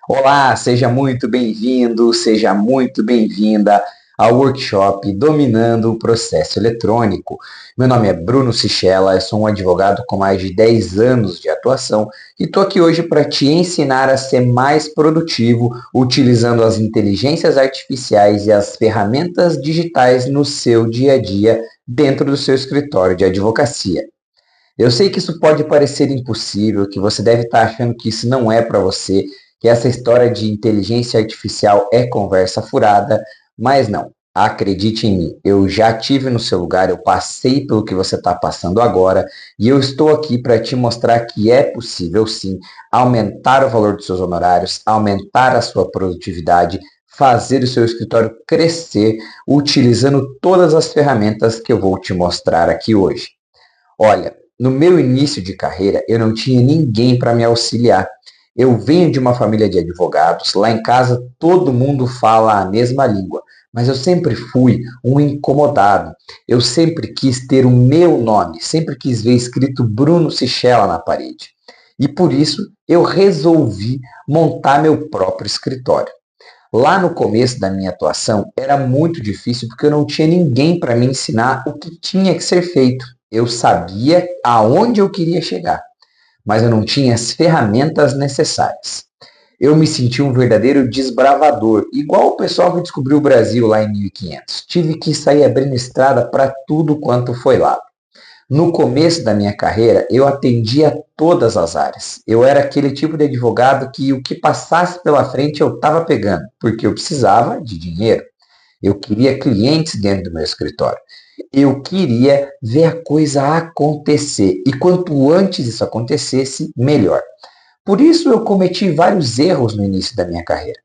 Olá, seja muito bem-vindo, seja muito bem-vinda ao workshop Dominando o Processo Eletrônico. Meu nome é Bruno Sichella, eu sou um advogado com mais de 10 anos de atuação e estou aqui hoje para te ensinar a ser mais produtivo utilizando as inteligências artificiais e as ferramentas digitais no seu dia a dia dentro do seu escritório de advocacia. Eu sei que isso pode parecer impossível, que você deve estar achando que isso não é para você, que essa história de inteligência artificial é conversa furada, mas não. Acredite em mim, eu já tive no seu lugar, eu passei pelo que você está passando agora e eu estou aqui para te mostrar que é possível sim aumentar o valor dos seus honorários, aumentar a sua produtividade, fazer o seu escritório crescer utilizando todas as ferramentas que eu vou te mostrar aqui hoje. Olha, no meu início de carreira, eu não tinha ninguém para me auxiliar. Eu venho de uma família de advogados, lá em casa todo mundo fala a mesma língua, mas eu sempre fui um incomodado. Eu sempre quis ter o meu nome, sempre quis ver escrito Bruno Sichella na parede. E por isso eu resolvi montar meu próprio escritório. Lá no começo da minha atuação era muito difícil porque eu não tinha ninguém para me ensinar o que tinha que ser feito. Eu sabia aonde eu queria chegar, mas eu não tinha as ferramentas necessárias. Eu me senti um verdadeiro desbravador, igual o pessoal que descobriu o Brasil lá em 1500. Tive que sair abrindo estrada para tudo quanto foi lá. No começo da minha carreira, eu atendia todas as áreas. Eu era aquele tipo de advogado que o que passasse pela frente eu estava pegando, porque eu precisava de dinheiro. Eu queria clientes dentro do meu escritório. Eu queria ver a coisa acontecer. E quanto antes isso acontecesse, melhor. Por isso eu cometi vários erros no início da minha carreira.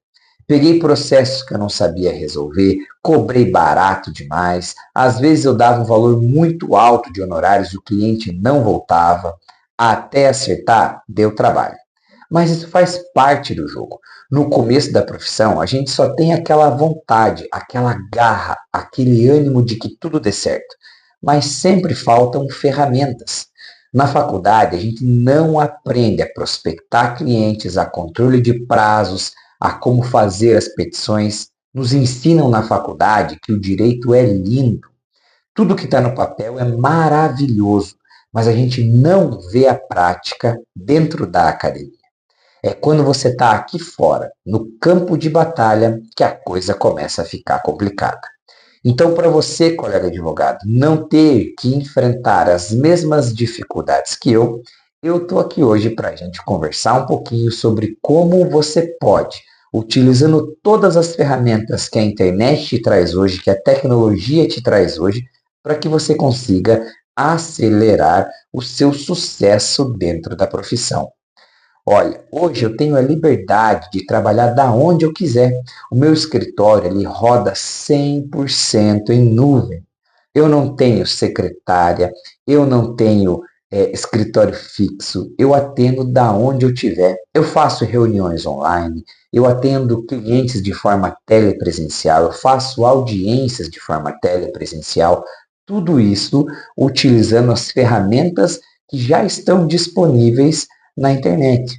Peguei processos que eu não sabia resolver, cobrei barato demais, às vezes eu dava um valor muito alto de honorários e o cliente não voltava. Até acertar, deu trabalho. Mas isso faz parte do jogo. No começo da profissão, a gente só tem aquela vontade, aquela garra, aquele ânimo de que tudo dê certo. Mas sempre faltam ferramentas. Na faculdade, a gente não aprende a prospectar clientes, a controle de prazos, a como fazer as petições. Nos ensinam na faculdade que o direito é lindo. Tudo que está no papel é maravilhoso, mas a gente não vê a prática dentro da academia. É quando você está aqui fora, no campo de batalha, que a coisa começa a ficar complicada. Então, para você, colega advogado, não ter que enfrentar as mesmas dificuldades que eu estou aqui hoje para a gente conversar um pouquinho sobre como você pode, utilizando todas as ferramentas que a internet te traz hoje, que a tecnologia te traz hoje, para que você consiga acelerar o seu sucesso dentro da profissão. Olha, hoje eu tenho a liberdade de trabalhar da onde eu quiser. O meu escritório ele roda 100% em nuvem. Eu não tenho secretária, eu não tenho escritório fixo, eu atendo da onde eu estiver. Eu faço reuniões online, eu atendo clientes de forma telepresencial, eu faço audiências de forma telepresencial. Tudo isso utilizando as ferramentas que já estão disponíveis na internet.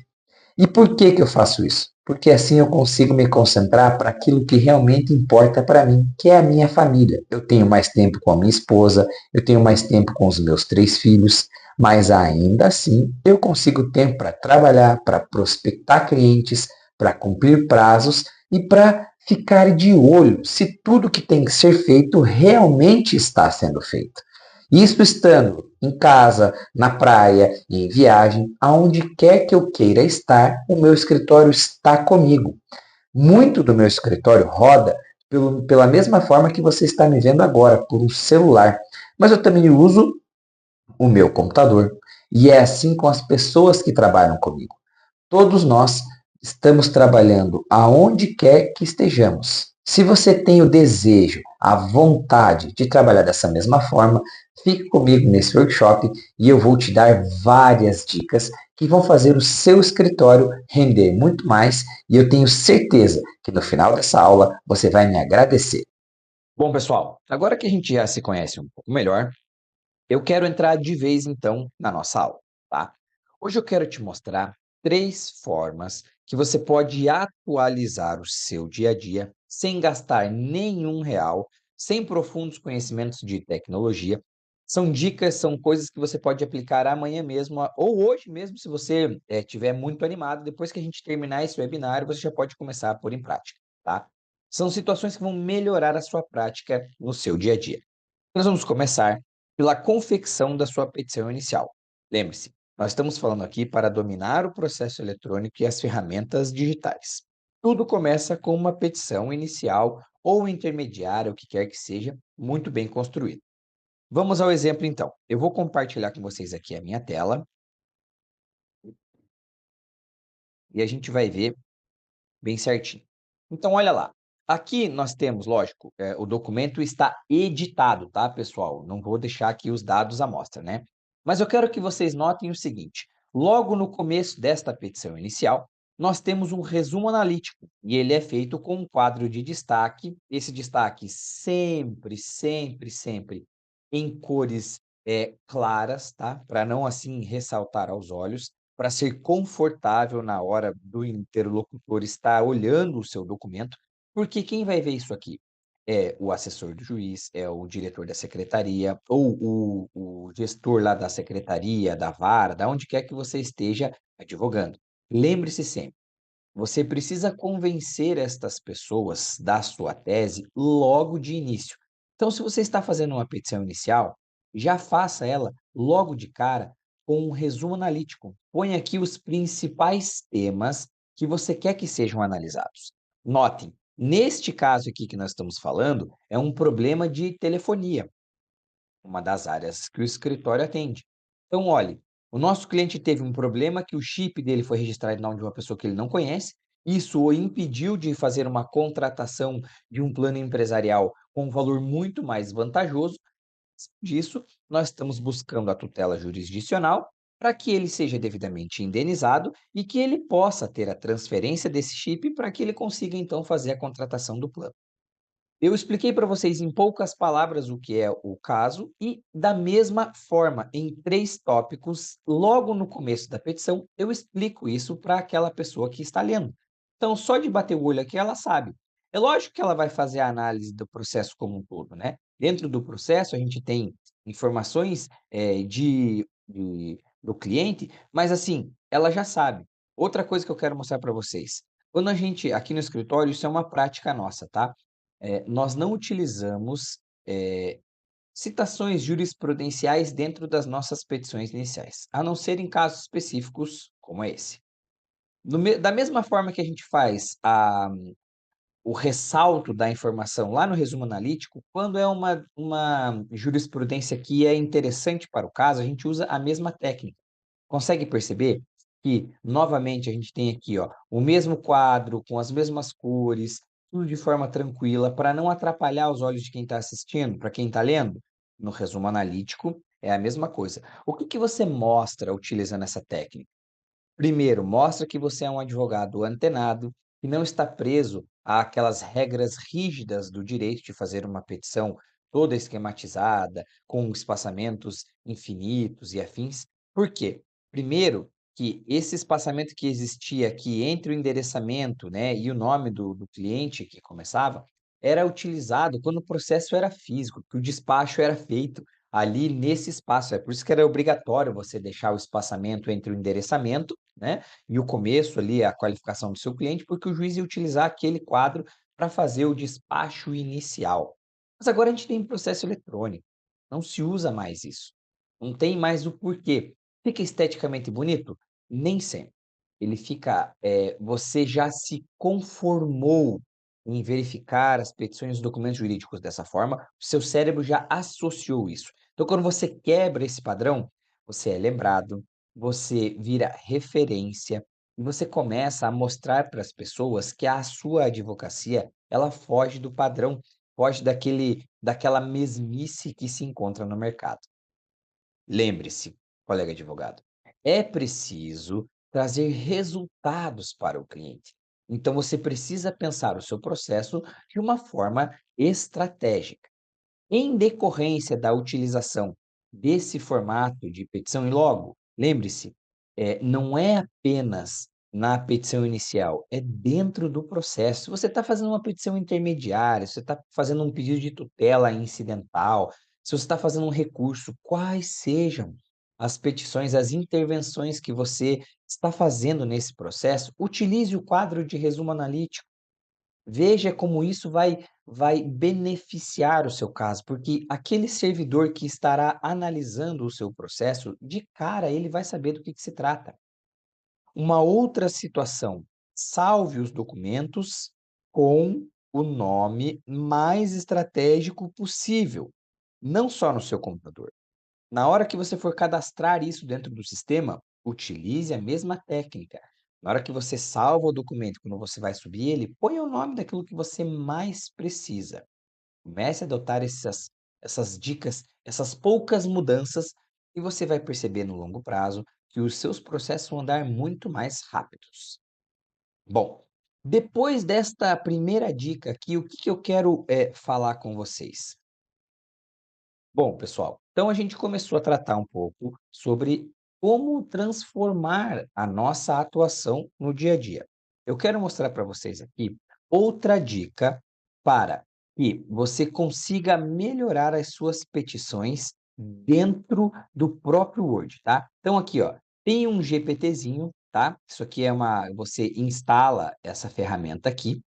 E por que que eu faço isso? Porque assim eu consigo me concentrar para aquilo que realmente importa para mim, que é a minha família. Eu tenho mais tempo com a minha esposa, eu tenho mais tempo com os meus 3 filhos, mas ainda assim eu consigo tempo para trabalhar, para prospectar clientes, para cumprir prazos e para ficar de olho se tudo que tem que ser feito realmente está sendo feito. Isso estando em casa, na praia, em viagem, aonde quer que eu queira estar, o meu escritório está comigo. Muito do meu escritório roda pela mesma forma que você está me vendo agora, por um celular. Mas eu também uso o meu computador. E é assim com as pessoas que trabalham comigo. Todos nós estamos trabalhando aonde quer que estejamos. Se você tem o desejo, a vontade de trabalhar dessa mesma forma, fique comigo nesse workshop e eu vou te dar várias dicas que vão fazer o seu escritório render muito mais e eu tenho certeza que no final dessa aula você vai me agradecer. Bom, pessoal, agora que a gente já se conhece um pouco melhor, eu quero entrar de vez então na nossa aula, tá? Hoje eu quero te mostrar 3 formas que você pode atualizar o seu dia a dia sem gastar nenhum real, sem profundos conhecimentos de tecnologia. São dicas, são coisas que você pode aplicar amanhã mesmo ou hoje mesmo, se você estiver muito animado. Depois que a gente terminar esse webinário, você já pode começar a pôr em prática, tá? São situações que vão melhorar a sua prática no seu dia a dia. Nós vamos começar pela confecção da sua petição inicial. Lembre-se, nós estamos falando aqui para dominar o processo eletrônico e as ferramentas digitais. Tudo começa com uma petição inicial ou intermediária, o que quer que seja, muito bem construída. Vamos ao exemplo então. Eu vou compartilhar com vocês aqui a minha tela e a gente vai ver bem certinho. Então, olha lá. Aqui nós temos, lógico, o documento está editado, tá, pessoal? Não vou deixar aqui os dados à mostra, né? Mas eu quero que vocês notem o seguinte: logo no começo desta petição inicial, nós temos um resumo analítico e ele é feito com um quadro de destaque. Esse destaque sempre, sempre, sempre em cores claras, tá? Para não assim ressaltar aos olhos, para ser confortável na hora do interlocutor estar olhando o seu documento, porque quem vai ver isso aqui é o assessor do juiz, é o diretor da secretaria, ou o gestor lá da secretaria, da vara, da onde quer que você esteja advogando. Lembre-se sempre, você precisa convencer estas pessoas da sua tese logo de início. Então, se você está fazendo uma petição inicial, já faça ela logo de cara com um resumo analítico. Põe aqui os principais temas que você quer que sejam analisados. Notem, neste caso aqui que nós estamos falando, é um problema de telefonia, uma das áreas que o escritório atende. Então, olhe, o nosso cliente teve um problema que o chip dele foi registrado em nome de uma pessoa que ele não conhece, isso o impediu de fazer uma contratação de um plano empresarial com um valor muito mais vantajoso. Disso, nós estamos buscando a tutela jurisdicional para que ele seja devidamente indenizado e que ele possa ter a transferência desse chip para que ele consiga então fazer a contratação do plano. Eu expliquei para vocês em poucas palavras o que é o caso e, da mesma forma, em 3 tópicos, logo no começo da petição, eu explico isso para aquela pessoa que está lendo. Então, só de bater o olho aqui, ela sabe. É lógico que ela vai fazer a análise do processo como um todo, né? Dentro do processo, a gente tem informações, do cliente, mas assim, ela já sabe. Outra coisa que eu quero mostrar para vocês, quando a gente aqui no escritório, isso é uma prática nossa, tá? Nós não utilizamos, citações jurisprudenciais dentro das nossas petições iniciais, a não ser em casos específicos como esse. Da mesma forma que a gente faz o ressalto da informação lá no resumo analítico, quando é uma jurisprudência que é interessante para o caso, a gente usa a mesma técnica. Consegue perceber que, novamente, a gente tem aqui, ó, o mesmo quadro, com as mesmas cores, tudo de forma tranquila, para não atrapalhar os olhos de quem está assistindo, para quem está lendo? No resumo analítico, é a mesma coisa. O que que você mostra utilizando essa técnica? Primeiro, mostra que você é um advogado antenado, que não está preso àquelas regras rígidas do direito de fazer uma petição toda esquematizada, com espaçamentos infinitos e afins. Por quê? Primeiro, que esse espaçamento que existia aqui entre o endereçamento, né, e o nome do cliente que começava, era utilizado quando o processo era físico, que o despacho era feito ali nesse espaço. É por isso que era obrigatório você deixar o espaçamento entre o endereçamento, né, e o começo ali, a qualificação do seu cliente, porque o juiz ia utilizar aquele quadro para fazer o despacho inicial. Mas agora a gente tem processo eletrônico, não se usa mais isso. Não tem mais o porquê. Fica esteticamente bonito? Nem sempre. Ele fica, você já se conformou em verificar as petições e os documentos jurídicos dessa forma, o seu cérebro já associou isso. Então, quando você quebra esse padrão, você é lembrado, você vira referência e você começa a mostrar para as pessoas que a sua advocacia, ela foge do padrão, foge daquela mesmice que se encontra no mercado. Lembre-se, colega advogado, é preciso trazer resultados para o cliente. Então você precisa pensar o seu processo de uma forma estratégica. Em decorrência da utilização desse formato de petição, e logo, lembre-se, não é apenas na petição inicial, é dentro do processo. Se você está fazendo uma petição intermediária, se você está fazendo um pedido de tutela incidental, se você está fazendo um recurso, quais sejam as petições, as intervenções que você está fazendo nesse processo, utilize o quadro de resumo analítico. Veja como isso vai beneficiar o seu caso, porque aquele servidor que estará analisando o seu processo, de cara ele vai saber do que se trata. Uma outra situação, salve os documentos com o nome mais estratégico possível, não só no seu computador. Na hora que você for cadastrar isso dentro do sistema, utilize a mesma técnica. Na hora que você salva o documento, quando você vai subir ele, ponha o nome daquilo que você mais precisa. Comece a adotar essas dicas, essas poucas mudanças, e você vai perceber no longo prazo que os seus processos vão andar muito mais rápidos. Bom, depois desta primeira dica aqui, o que que eu quero falar com vocês? Bom, pessoal, então a gente começou a tratar um pouco sobre como transformar a nossa atuação no dia a dia. Eu quero mostrar para vocês aqui outra dica para que você consiga melhorar as suas petições dentro do próprio Word, tá? Então aqui, ó, tem um GPTzinho, tá? Isso aqui é você instala essa ferramenta aqui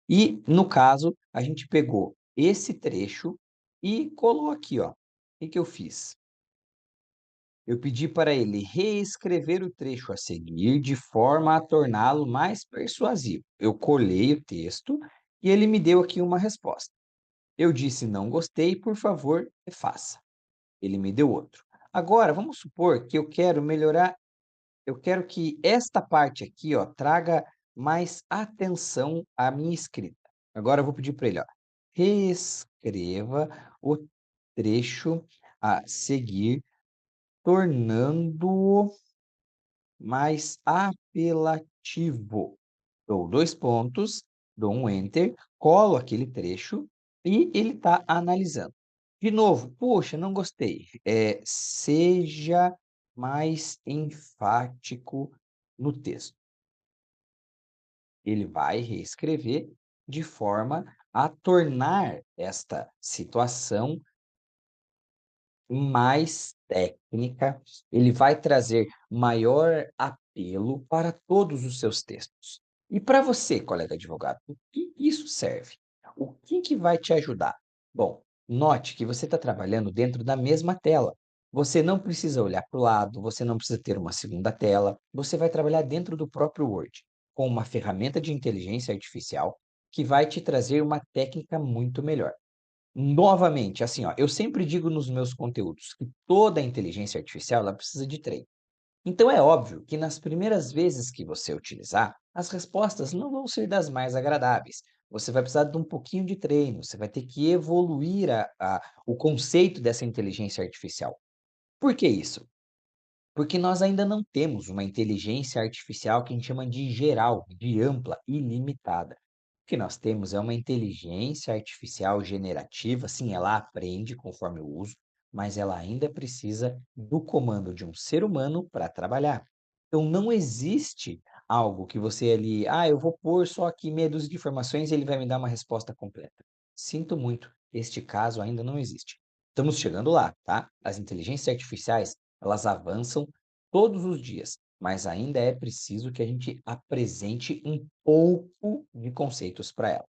e, no caso, a gente pegou esse trecho e colou aqui, ó. Que eu fiz? Eu pedi para ele reescrever o trecho a seguir de forma a torná-lo mais persuasivo. Eu colei o texto e ele me deu aqui uma resposta. Eu disse: "Não gostei, por favor, refaça". Ele me deu outro. Agora, vamos supor que eu quero melhorar, eu quero que esta parte aqui, ó, traga mais atenção à minha escrita. Agora eu vou pedir para ele, ó, reescreva o trecho a seguir, tornando-o mais apelativo. Dou 2 pontos, dou um enter, colo aquele trecho e ele está analisando. De novo: "Poxa, não gostei". Seja mais enfático no texto. Ele vai reescrever de forma a tornar esta situação mais técnica, ele vai trazer maior apelo para todos os seus textos. E para você, colega advogado, o que isso serve? O que que vai te ajudar? Bom, note que você está trabalhando dentro da mesma tela. Você não precisa olhar para o lado, você não precisa ter uma segunda tela, você vai trabalhar dentro do próprio Word, com uma ferramenta de inteligência artificial que vai te trazer uma técnica muito melhor. Novamente, assim, ó, eu sempre digo nos meus conteúdos que toda inteligência artificial ela precisa de treino. Então é óbvio que nas primeiras vezes que você utilizar, as respostas não vão ser das mais agradáveis. Você vai precisar de um pouquinho de treino, você vai ter que evoluir o conceito dessa inteligência artificial. Por que isso? Porque nós ainda não temos uma inteligência artificial que a gente chama de geral, de ampla, ilimitada. O que nós temos é uma inteligência artificial generativa, sim, ela aprende conforme o uso, mas ela ainda precisa do comando de um ser humano para trabalhar. Então não existe algo que você ali, eu vou pôr só aqui meia dúzia de informações e ele vai me dar uma resposta completa. Sinto muito, este caso ainda não existe. Estamos chegando lá, tá? As inteligências artificiais, elas avançam todos os dias, mas ainda é preciso que a gente apresente um pouco de conceitos para ela.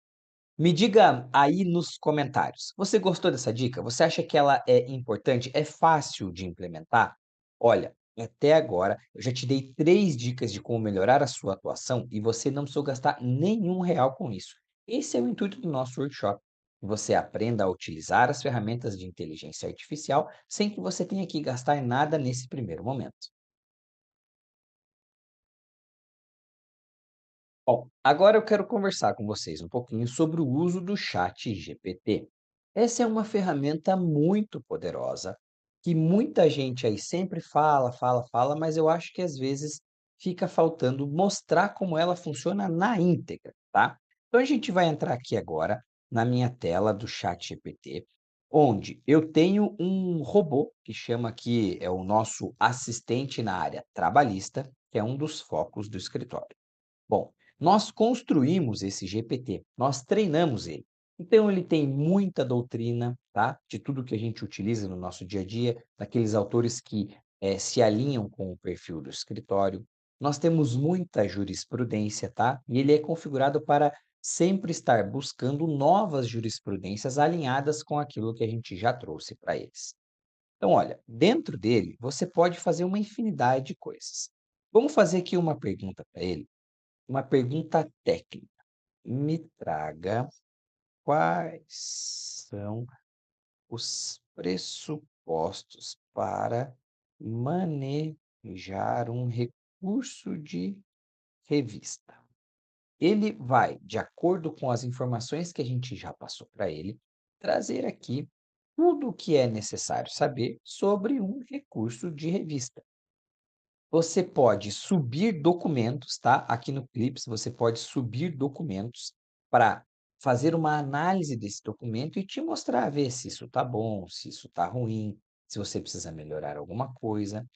Me diga aí nos comentários, você gostou dessa dica? Você acha que ela é importante? É fácil de implementar? Olha, até agora eu já te dei 3 dicas de como melhorar a sua atuação e você não precisou gastar nenhum real com isso. Esse é o intuito do nosso workshop, que você aprenda a utilizar as ferramentas de inteligência artificial sem que você tenha que gastar nada nesse primeiro momento. Bom, agora eu quero conversar com vocês um pouquinho sobre o uso do chat GPT. Essa é uma ferramenta muito poderosa, que muita gente aí sempre fala, fala, fala, mas eu acho que às vezes fica faltando mostrar como ela funciona na íntegra, tá? Então a gente vai entrar aqui agora na minha tela do chat GPT, onde eu tenho um robô que chama aqui, é o nosso assistente na área trabalhista, que é um dos focos do escritório. Bom, nós construímos esse GPT, nós treinamos ele. Então ele tem muita doutrina, tá, de tudo que a gente utiliza no nosso dia a dia, daqueles autores que, se alinham com o perfil do escritório. Nós temos muita jurisprudência, tá, e ele é configurado para sempre estar buscando novas jurisprudências alinhadas com aquilo que a gente já trouxe para eles. Então olha, dentro dele você pode fazer uma infinidade de coisas. Vamos fazer aqui uma pergunta para ele, uma pergunta técnica. Me traga quais são os pressupostos para manejar um recurso de revista. Ele vai, de acordo com as informações que a gente já passou para ele, trazer aqui tudo o que é necessário saber sobre um recurso de revista. Você pode subir documentos, tá? Aqui no Clips você pode subir documentos para fazer uma análise desse documento e te mostrar, ver se isso está bom, se isso está ruim, se você precisa melhorar alguma coisa.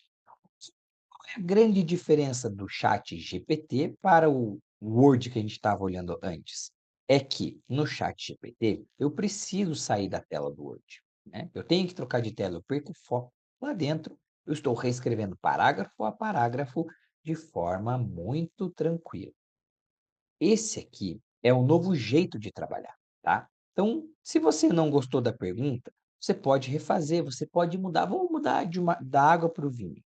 Qual é a grande diferença do Chat GPT para o Word que a gente estava olhando antes? É que no Chat GPT eu preciso sair da tela do Word, né? Eu tenho que trocar de tela, eu perco o foco. Lá dentro, eu estou reescrevendo parágrafo a parágrafo de forma muito tranquila. Esse aqui é o novo jeito de trabalhar, tá? Então, se você não gostou da pergunta, você pode refazer, você pode mudar. Vamos mudar da água para o vinho.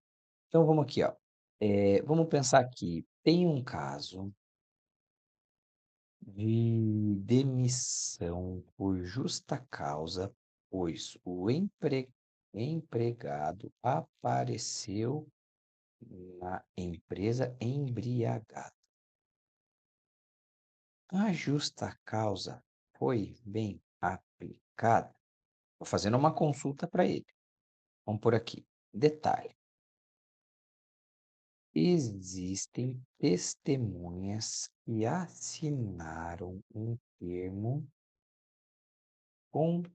Então vamos aqui, ó. Vamos pensar aqui, tem um caso de demissão por justa causa, pois o empregado apareceu na empresa embriagado. A justa causa foi bem aplicada? Estou fazendo uma consulta para ele. Vamos por aqui. Detalhe: existem testemunhas que assinaram um termo confirmando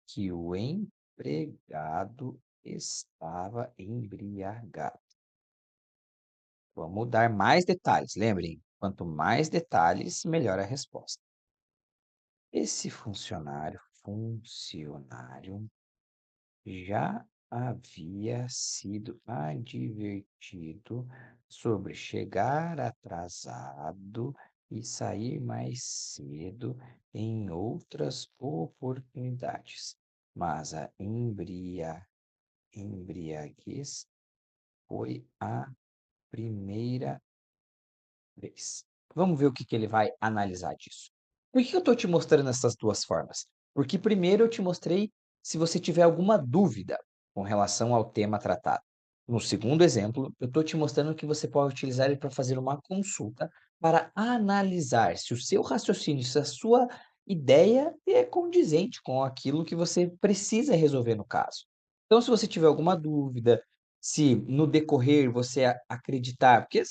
que o empregado estava embriagado. Vamos dar mais detalhes, lembrem, quanto mais detalhes, melhor a resposta. Esse funcionário já havia sido advertido sobre chegar atrasado e sair mais cedo em outras oportunidades, mas a embriaguez foi a primeira vez. Vamos ver o que que ele vai analisar disso. Por que eu estou te mostrando essas 2 formas? Porque primeiro eu te mostrei se você tiver alguma dúvida com relação ao tema tratado. No segundo exemplo, eu estou te mostrando que você pode utilizar ele para fazer uma consulta para analisar se o seu raciocínio, se a sua ideia é condizente com aquilo que você precisa resolver no caso. Então, se você tiver alguma dúvida, se no decorrer você acreditar, porque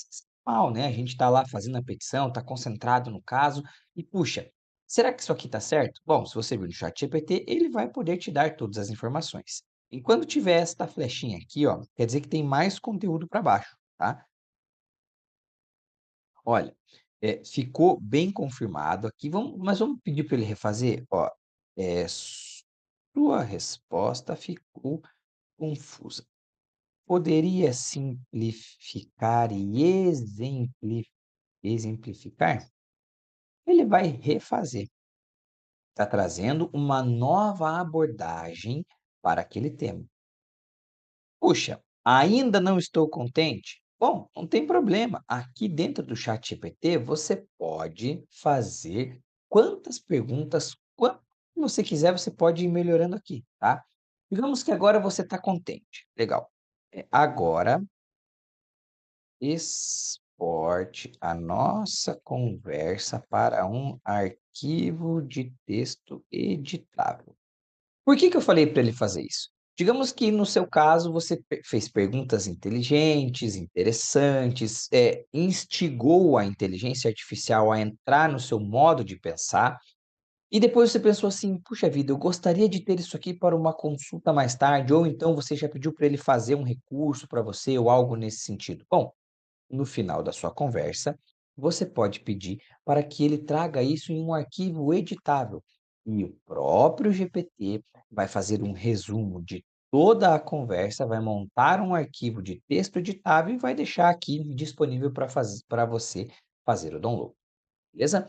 mal, né, a gente está lá fazendo a petição, está concentrado no caso e, puxa, será que isso aqui está certo? Bom, se você vir no ChatGPT, ele vai poder te dar todas as informações. E quando tiver esta flechinha aqui, ó, quer dizer que tem mais conteúdo para baixo, tá? Olha, ficou bem confirmado aqui, mas vamos pedir para ele refazer? Ó, sua resposta ficou confusa. Poderia simplificar e exemplificar? Ele vai refazer, está trazendo uma nova abordagem para aquele tema. Puxa, ainda não estou contente? Bom, não tem problema. Aqui dentro do ChatGPT você pode fazer quantas perguntas, quanto você quiser, você pode ir melhorando aqui, tá? Digamos que agora você está contente. Legal. Agora exporte a nossa conversa para um arquivo de texto editável. Por que que eu falei para ele fazer isso? Digamos que no seu caso você fez perguntas inteligentes, interessantes, instigou a inteligência artificial a entrar no seu modo de pensar, e depois você pensou assim: "Puxa vida, eu gostaria de ter isso aqui para uma consulta mais tarde", ou então você já pediu para ele fazer um recurso para você ou algo nesse sentido. Bom, No final da sua conversa, você pode pedir para que ele traga isso em um arquivo editável. E o próprio GPT vai fazer um resumo de toda a conversa, vai montar um arquivo de texto editável e vai deixar aqui disponível para você fazer o download, beleza?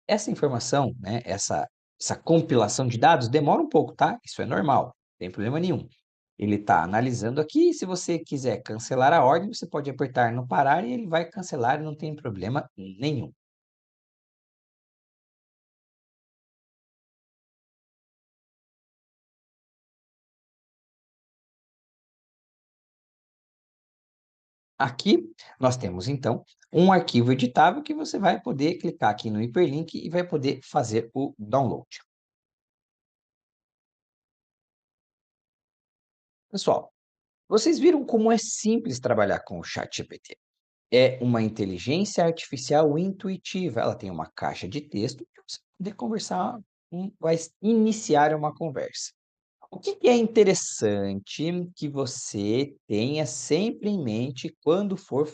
Essa informação, né, essa compilação de dados demora um pouco, tá? Isso é normal, não tem problema nenhum. Ele está analisando aqui, se você quiser cancelar a ordem, você pode apertar no parar e ele vai cancelar, não tem problema nenhum. Aqui nós temos então um arquivo editável que você vai poder clicar aqui no hiperlink e vai poder fazer o download. Pessoal, vocês viram como é simples trabalhar com o ChatGPT? É uma inteligência artificial intuitiva. Ela tem uma caixa de texto para você poder conversar, vai iniciar uma conversa. O que que é interessante que você tenha sempre em mente quando for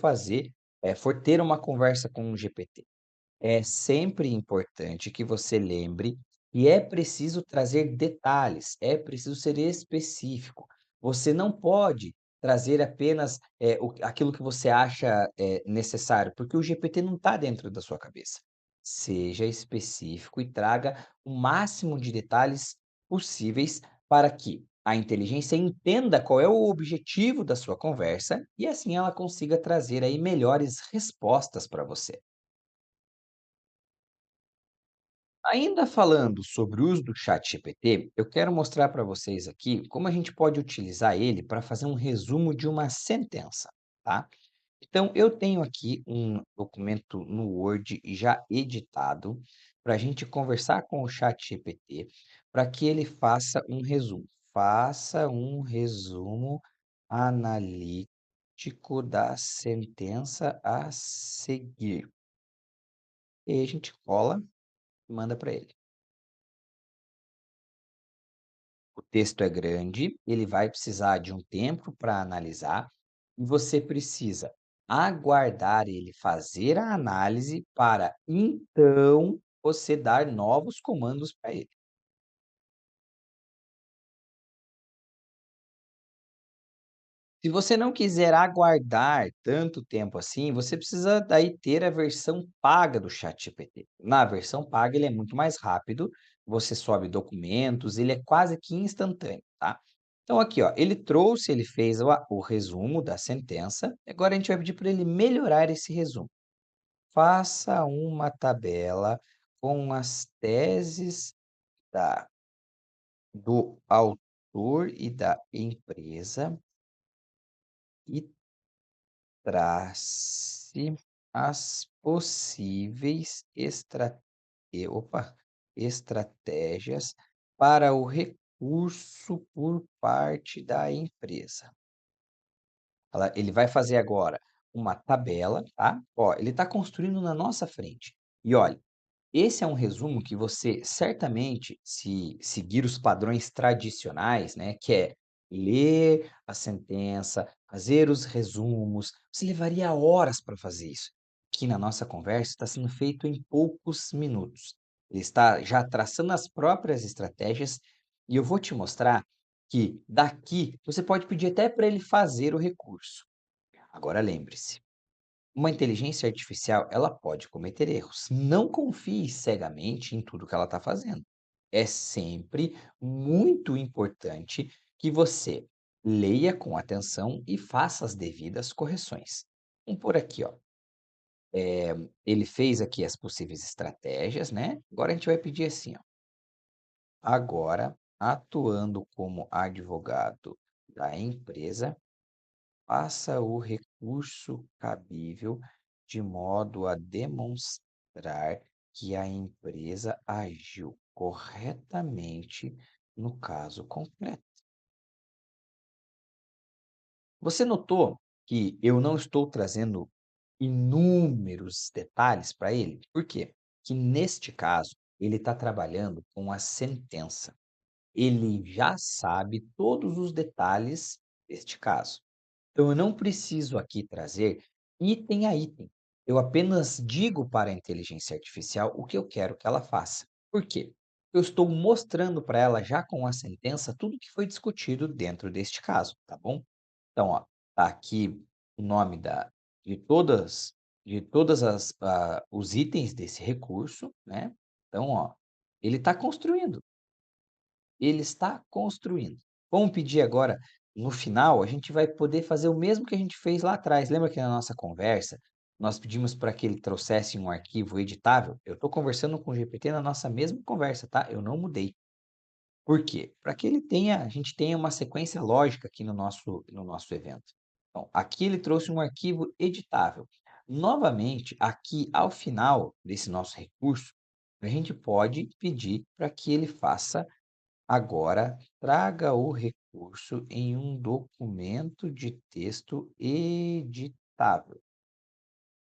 ter uma conversa com o GPT? É sempre importante que você lembre que é preciso trazer detalhes, é preciso ser específico. Você não pode trazer apenas, aquilo que você acha, necessário, porque o GPT não está dentro da sua cabeça. Seja específico e traga o máximo de detalhes possíveis para que a inteligência entenda qual é o objetivo da sua conversa e assim ela consiga trazer aí melhores respostas para você. Ainda falando sobre o uso do ChatGPT, eu quero mostrar para vocês aqui como a gente pode utilizar ele para fazer um resumo de uma sentença, tá? Então, eu tenho aqui um documento no Word já editado para a gente conversar com o ChatGPT para que ele faça um resumo. Faça um resumo analítico da sentença a seguir. E aí a gente cola e manda para ele. O texto é grande, ele vai precisar de um tempo para analisar e você precisa aguardar ele fazer a análise para então você dar novos comandos para ele. Se você não quiser aguardar tanto tempo assim, você precisa daí ter a versão paga do ChatGPT. Na versão paga ele é muito mais rápido, você sobe documentos, ele é quase que instantâneo, tá? Então aqui, ó, ele fez o resumo da sentença, agora a gente vai pedir para ele melhorar esse resumo. Faça uma tabela com as teses da do autor e da empresa e trace as possíveis estratégias para o recurso por parte da empresa. Ele vai fazer agora uma tabela, tá? Ó, ele está construindo na nossa frente. E olha, esse é um resumo que você certamente, se seguir os padrões tradicionais, né, que é ler a sentença, fazer os resumos, você levaria horas para fazer isso. Aqui na nossa conversa está sendo feito em poucos minutos. Ele está já traçando as próprias estratégias e eu vou te mostrar que daqui você pode pedir até para ele fazer o recurso. Agora lembre-se, uma inteligência artificial, ela pode cometer erros. Não confie cegamente em tudo que ela está fazendo. É sempre muito importante que você leia com atenção e faça as devidas correções. Vamos por aqui, ó. Ele fez aqui as possíveis estratégias, né? Agora a gente vai pedir assim, ó. Agora, atuando como advogado da empresa, faça o recurso cabível de modo a demonstrar que a empresa agiu corretamente no caso concreto. Você notou que eu não estou trazendo inúmeros detalhes para ele? Por quê? Que neste caso ele está trabalhando com a sentença. Ele já sabe todos os detalhes deste caso. Então eu não preciso aqui trazer item a item. Eu apenas digo para a inteligência artificial o que eu quero que ela faça. Por quê? Eu estou mostrando para ela já com a sentença tudo que foi discutido dentro deste caso, tá bom? Então, ó, tá aqui o nome de todas os itens desse recurso, né? Então, ó, ele está construindo. Ele está construindo. Vamos pedir agora, no final, a gente vai poder fazer o mesmo que a gente fez lá atrás. Lembra que na nossa conversa, nós pedimos para que ele trouxesse um arquivo editável? Eu estou conversando com o GPT na nossa mesma conversa, tá? Eu não mudei. Por quê? Para que a gente tenha uma sequência lógica aqui no nosso evento. Então, aqui ele trouxe um arquivo editável. Novamente, aqui ao final desse nosso recurso, a gente pode pedir para que ele faça. Agora, traga o recurso em um documento de texto editável.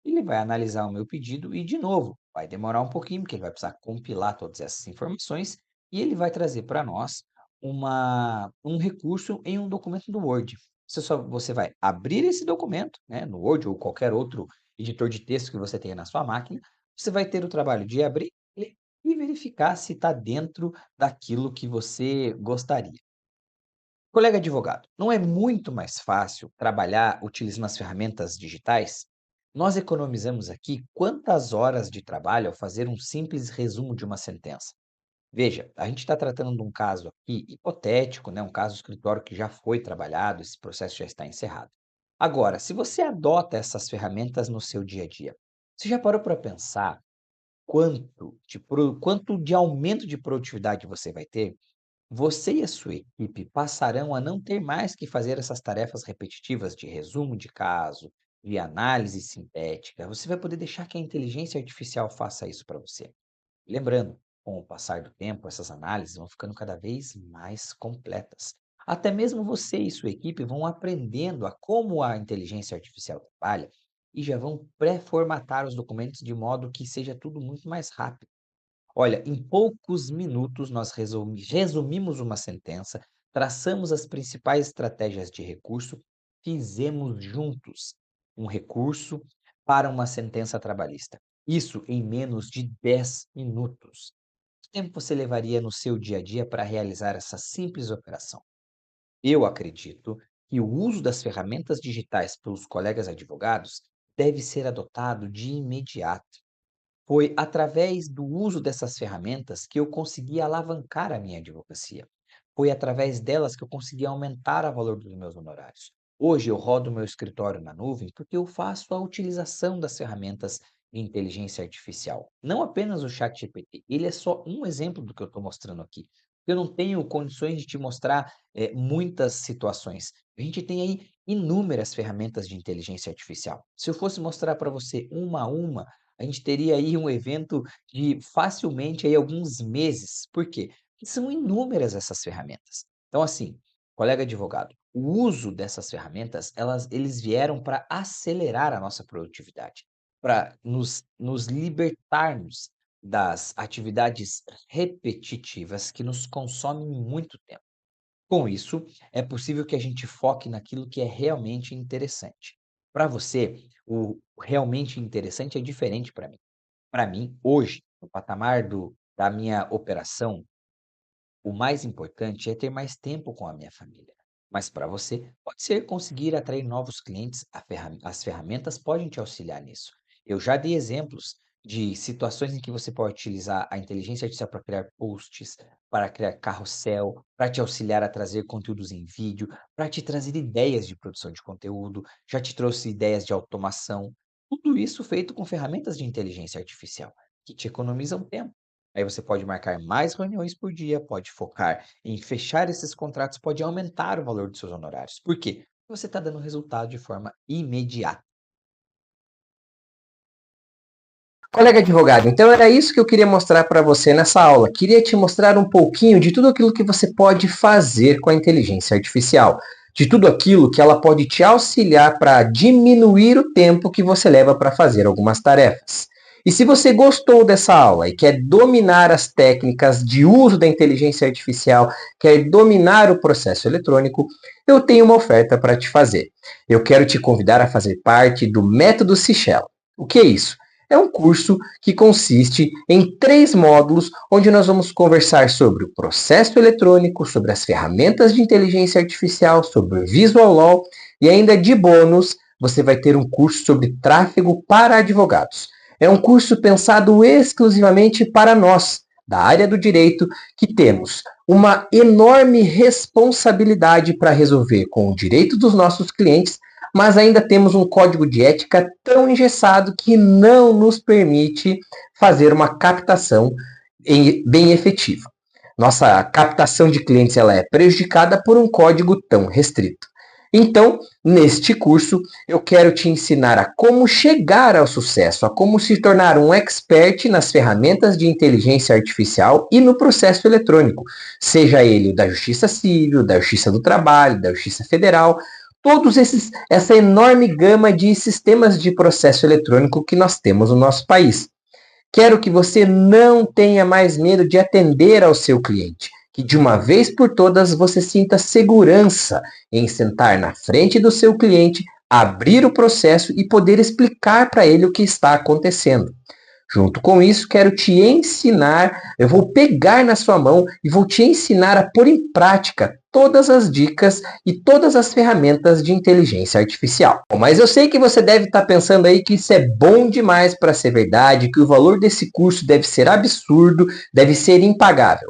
Ele vai analisar o meu pedido e, de novo, vai demorar um pouquinho, porque ele vai precisar compilar todas essas informações e ele vai trazer para nós um recurso em um documento do Word. Você vai abrir esse documento, né, no Word ou qualquer outro editor de texto que você tenha na sua máquina. Você vai ter o trabalho de abrir ele e verificar se está dentro daquilo que você gostaria. Colega advogado, não é muito mais fácil trabalhar utilizando as ferramentas digitais? Nós economizamos aqui quantas horas de trabalho ao fazer um simples resumo de uma sentença? Veja, a gente está tratando de um caso aqui hipotético, né? Um caso de escritório que já foi trabalhado, esse processo já está encerrado. Agora, se você adota essas ferramentas no seu dia a dia, você já parou para pensar quanto de aumento de produtividade você vai ter? Você e a sua equipe passarão a não ter mais que fazer essas tarefas repetitivas de resumo de caso, de análise sintética. Você vai poder deixar que a inteligência artificial faça isso para você. Lembrando, com o passar do tempo, essas análises vão ficando cada vez mais completas. Até mesmo você e sua equipe vão aprendendo a como a inteligência artificial trabalha e já vão pré-formatar os documentos de modo que seja tudo muito mais rápido. Olha, em poucos minutos nós resumimos uma sentença, traçamos as principais estratégias de recurso, fizemos juntos um recurso para uma sentença trabalhista. Isso em menos de 10 minutos. Quanto tempo você levaria no seu dia a dia para realizar essa simples operação? Eu acredito que o uso das ferramentas digitais pelos colegas advogados deve ser adotado de imediato. Foi através do uso dessas ferramentas que eu consegui alavancar a minha advocacia. Foi através delas que eu consegui aumentar o valor dos meus honorários. Hoje eu rodo meu escritório na nuvem porque eu faço a utilização das ferramentas de inteligência artificial. Não apenas o ChatGPT, ele é só um exemplo do que eu estou mostrando aqui. Eu não tenho condições de te mostrar muitas situações. A gente tem aí inúmeras ferramentas de inteligência artificial. Se eu fosse mostrar para você uma a uma, a gente teria aí um evento de facilmente aí alguns meses. Por quê? Porque são inúmeras essas ferramentas. Então, assim, colega advogado, o uso dessas ferramentas, eles vieram para acelerar a nossa produtividade, para nos libertarmos das atividades repetitivas que nos consomem muito tempo. Com isso, é possível que a gente foque naquilo que é realmente interessante. Para você, o realmente interessante é diferente para mim. Para mim, hoje, no patamar da minha operação, o mais importante é ter mais tempo com a minha família. Mas para você, pode ser conseguir atrair novos clientes. As ferramentas podem te auxiliar nisso. Eu já dei exemplos de situações em que você pode utilizar a inteligência artificial para criar posts, para criar carrossel, para te auxiliar a trazer conteúdos em vídeo, para te trazer ideias de produção de conteúdo, já te trouxe ideias de automação. Tudo isso feito com ferramentas de inteligência artificial, que te economizam tempo. Aí você pode marcar mais reuniões por dia, pode focar em fechar esses contratos, pode aumentar o valor dos seus honorários. Por quê? Porque você está dando resultado de forma imediata. Colega advogado, então era isso que eu queria mostrar para você nessa aula. Queria te mostrar um pouquinho de tudo aquilo que você pode fazer com a inteligência artificial, de tudo aquilo que ela pode te auxiliar para diminuir o tempo que você leva para fazer algumas tarefas. E se você gostou dessa aula e quer dominar as técnicas de uso da inteligência artificial, quer dominar o processo eletrônico, eu tenho uma oferta para te fazer. Eu quero te convidar a fazer parte do Método Sichella. O que é isso? É um curso que consiste em 3 módulos, onde nós vamos conversar sobre o processo eletrônico, sobre as ferramentas de inteligência artificial, sobre o Visual Law e ainda de bônus, você vai ter um curso sobre tráfego para advogados. É um curso pensado exclusivamente para nós, da área do direito, que temos uma enorme responsabilidade para resolver com o direito dos nossos clientes, mas ainda temos um código de ética tão engessado que não nos permite fazer uma captação bem efetiva. Nossa captação de clientes ela é prejudicada por um código tão restrito. Então, neste curso, eu quero te ensinar a como chegar ao sucesso, a como se tornar um expert nas ferramentas de inteligência artificial e no processo eletrônico, seja ele o da Justiça Civil, da Justiça do Trabalho, da Justiça Federal, essa enorme gama de sistemas de processo eletrônico que nós temos no nosso país. Quero que você não tenha mais medo de atender ao seu cliente, que de uma vez por todas você sinta segurança em sentar na frente do seu cliente, abrir o processo e poder explicar para ele o que está acontecendo. Junto com isso, quero te ensinar, eu vou pegar na sua mão e vou te ensinar a pôr em prática todas as dicas e todas as ferramentas de inteligência artificial. Bom, mas eu sei que você deve estar pensando aí que isso é bom demais para ser verdade, que o valor desse curso deve ser absurdo, deve ser impagável.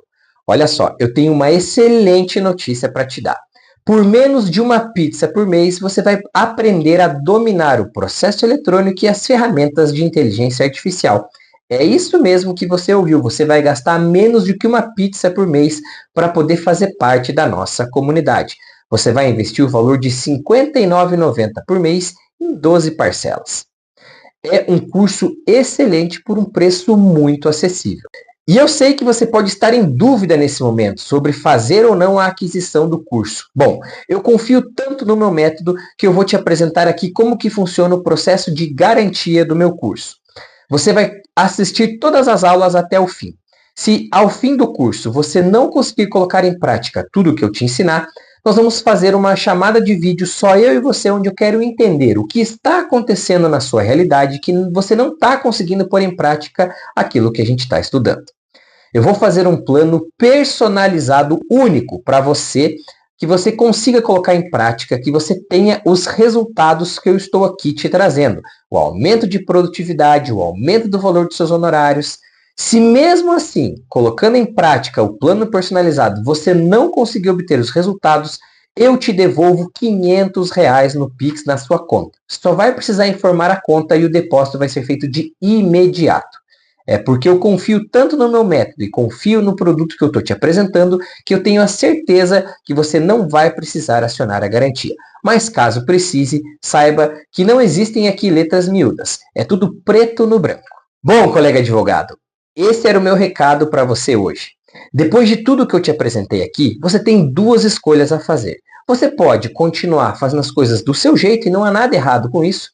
Olha só, eu tenho uma excelente notícia para te dar. Por menos de uma pizza por mês, você vai aprender a dominar o processo eletrônico e as ferramentas de inteligência artificial. É isso mesmo que você ouviu, você vai gastar menos do que uma pizza por mês para poder fazer parte da nossa comunidade. Você vai investir o valor de R$ 59,90 por mês em 12 parcelas. É um curso excelente por um preço muito acessível. E eu sei que você pode estar em dúvida nesse momento sobre fazer ou não a aquisição do curso. Bom, eu confio tanto no meu método que eu vou te apresentar aqui como que funciona o processo de garantia do meu curso. Você vai assistir todas as aulas até o fim. Se ao fim do curso você não conseguir colocar em prática tudo o que eu te ensinar, nós vamos fazer uma chamada de vídeo só eu e você, onde eu quero entender o que está acontecendo na sua realidade, que você não está conseguindo pôr em prática aquilo que a gente está estudando. Eu vou fazer um plano personalizado único para você, que você consiga colocar em prática, que você tenha os resultados que eu estou aqui te trazendo. O aumento de produtividade, o aumento do valor dos seus honorários. Se mesmo assim, colocando em prática o plano personalizado, você não conseguir obter os resultados, eu te devolvo R$ 500 no Pix na sua conta. Só vai precisar informar a conta e o depósito vai ser feito de imediato. É porque eu confio tanto no meu método e confio no produto que eu estou te apresentando, que eu tenho a certeza que você não vai precisar acionar a garantia. Mas caso precise, saiba que não existem aqui letras miúdas. É tudo preto no branco. Bom, colega advogado, esse era o meu recado para você hoje. Depois de tudo que eu te apresentei aqui, você tem 2 escolhas a fazer. Você pode continuar fazendo as coisas do seu jeito e não há nada errado com isso.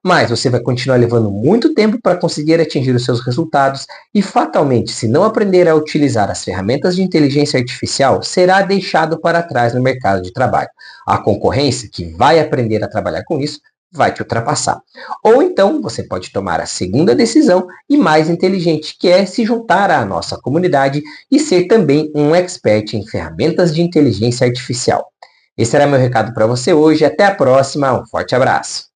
Mas você vai continuar levando muito tempo para conseguir atingir os seus resultados e, fatalmente, se não aprender a utilizar as ferramentas de inteligência artificial, será deixado para trás no mercado de trabalho. A concorrência, que vai aprender a trabalhar com isso, vai te ultrapassar. Ou então, você pode tomar a segunda decisão e mais inteligente, que é se juntar à nossa comunidade e ser também um expert em ferramentas de inteligência artificial. Esse era meu recado para você hoje. Até a próxima. Um forte abraço.